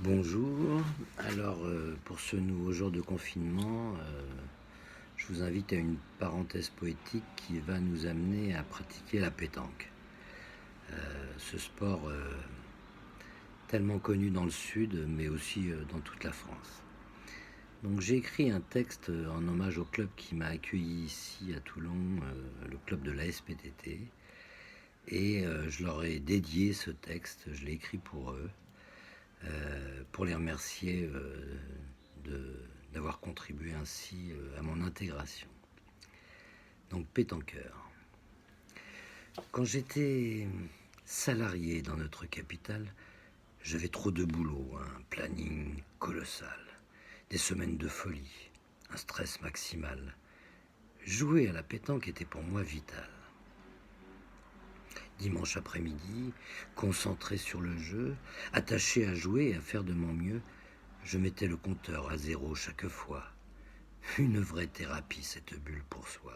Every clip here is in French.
Bonjour. Alors, pour ce nouveau jour de confinement, je vous invite à une parenthèse poétique qui va nous amener à pratiquer la pétanque. Ce sport tellement connu dans le sud, mais aussi dans toute la France. Donc j'ai écrit un texte en hommage au club qui m'a accueilli ici à Toulon, le club de l'ASPTT. Et je leur ai dédié ce texte, je l'ai écrit pour les remercier d'avoir contribué ainsi à mon intégration. Donc pétanqueur. Quand j'étais salarié dans notre capitale, j'avais trop de boulot, un planning colossal, des semaines de folie, un stress maximal. Jouer à la pétanque était pour moi vital. Dimanche après-midi, concentré sur le jeu, attaché à jouer et à faire de mon mieux, je mettais le compteur à 0 chaque fois. Une vraie thérapie, cette bulle pour soi.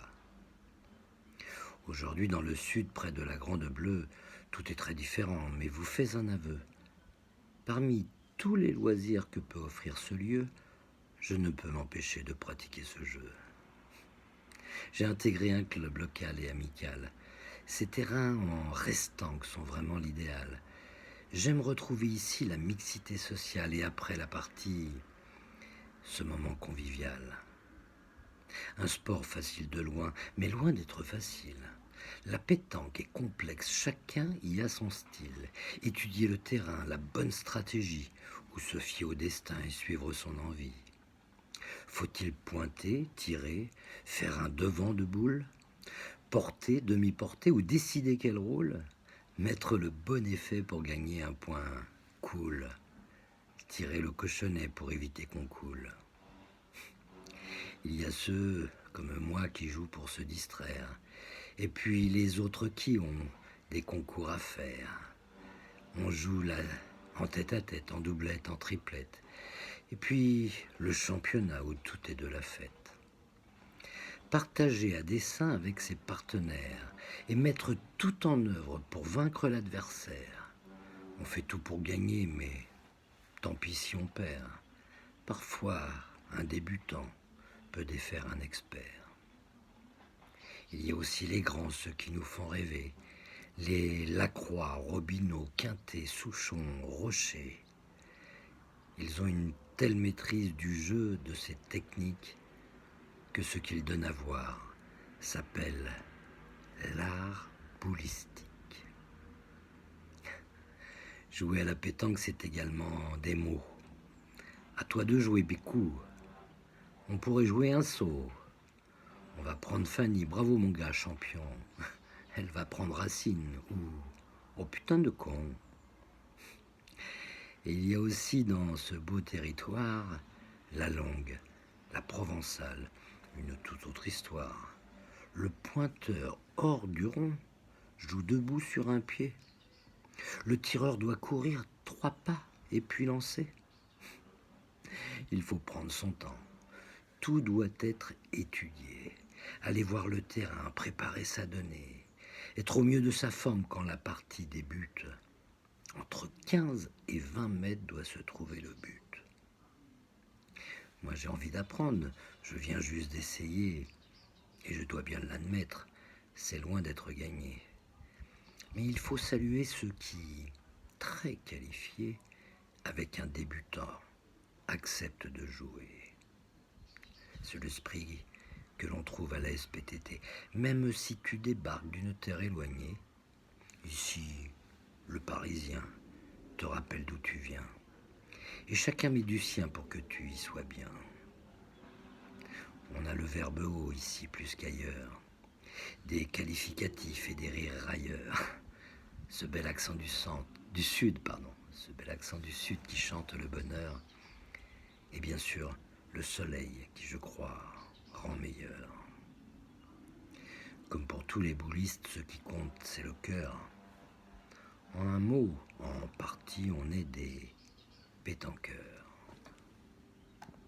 Aujourd'hui, dans le sud, près de la Grande Bleue, tout est très différent, mais vous fais un aveu. Parmi tous les loisirs que peut offrir ce lieu, je ne peux m'empêcher de pratiquer ce jeu. J'ai intégré un club local et amical. Ces terrains en restanques sont vraiment l'idéal. J'aime retrouver ici la mixité sociale et après la partie, ce moment convivial. Un sport facile de loin, mais loin d'être facile. La pétanque est complexe, chacun y a son style. Étudier le terrain, la bonne stratégie, ou se fier au destin et suivre son envie. Faut-il pointer, tirer, faire un devant de boule, porter, demi-porter ou décider quel rôle? Mettre le bon effet pour gagner un point cool. Tirer le cochonnet pour éviter qu'on coule. Il y a ceux, comme moi, qui jouent pour se distraire. Et puis les autres qui ont des concours à faire. On joue là en tête-à-tête, en doublette, en triplette. Et puis le championnat où tout est de la fête. Partager à dessein avec ses partenaires et mettre tout en œuvre pour vaincre l'adversaire. On fait tout pour gagner, mais tant pis si on perd. Parfois, un débutant peut défaire un expert. Il y a aussi les grands, ceux qui nous font rêver. Les Lacroix, Robineau, Quintet, Souchon, Rocher. Ils ont une telle maîtrise du jeu, de ces techniques, que ce qu'ils donnent à voir s'appelle l'art boulistique. Jouer à la pétanque, c'est également des mots. À toi de jouer, Bécou. On pourrait jouer un saut. On va prendre Fanny, bravo mon gars, champion. Elle va prendre Racine, ou oh putain de con. Et il y a aussi dans ce beau territoire la longue, la provençale, une toute autre histoire. Le pointeur hors du rond joue debout sur un pied. Le tireur doit courir 3 pas et puis lancer. Il faut prendre son temps. Tout doit être étudié. Aller voir le terrain, préparer sa donnée. Être au mieux de sa forme quand la partie débute. Entre 15 et 20 mètres doit se trouver le but. Moi j'ai envie d'apprendre, je viens juste d'essayer. Et je dois bien l'admettre, c'est loin d'être gagné. Mais il faut saluer ceux qui, très qualifiés, avec un débutant, acceptent de jouer. C'est l'esprit que l'on trouve à la SPTT. Même si tu débarques d'une terre éloignée, ici, le Parisien te rappelle d'où tu viens. Et chacun met du sien pour que tu y sois bien. On a le verbe haut ici plus qu'ailleurs. Des qualificatifs et des rires railleurs. Ce bel accent du sud, ce bel accent du sud qui chante le bonheur. Et bien sûr, le soleil qui, je crois, rend meilleur. Comme pour tous les boulistes, ce qui compte, c'est le cœur. En un mot, en partie, on est des pétanqueurs.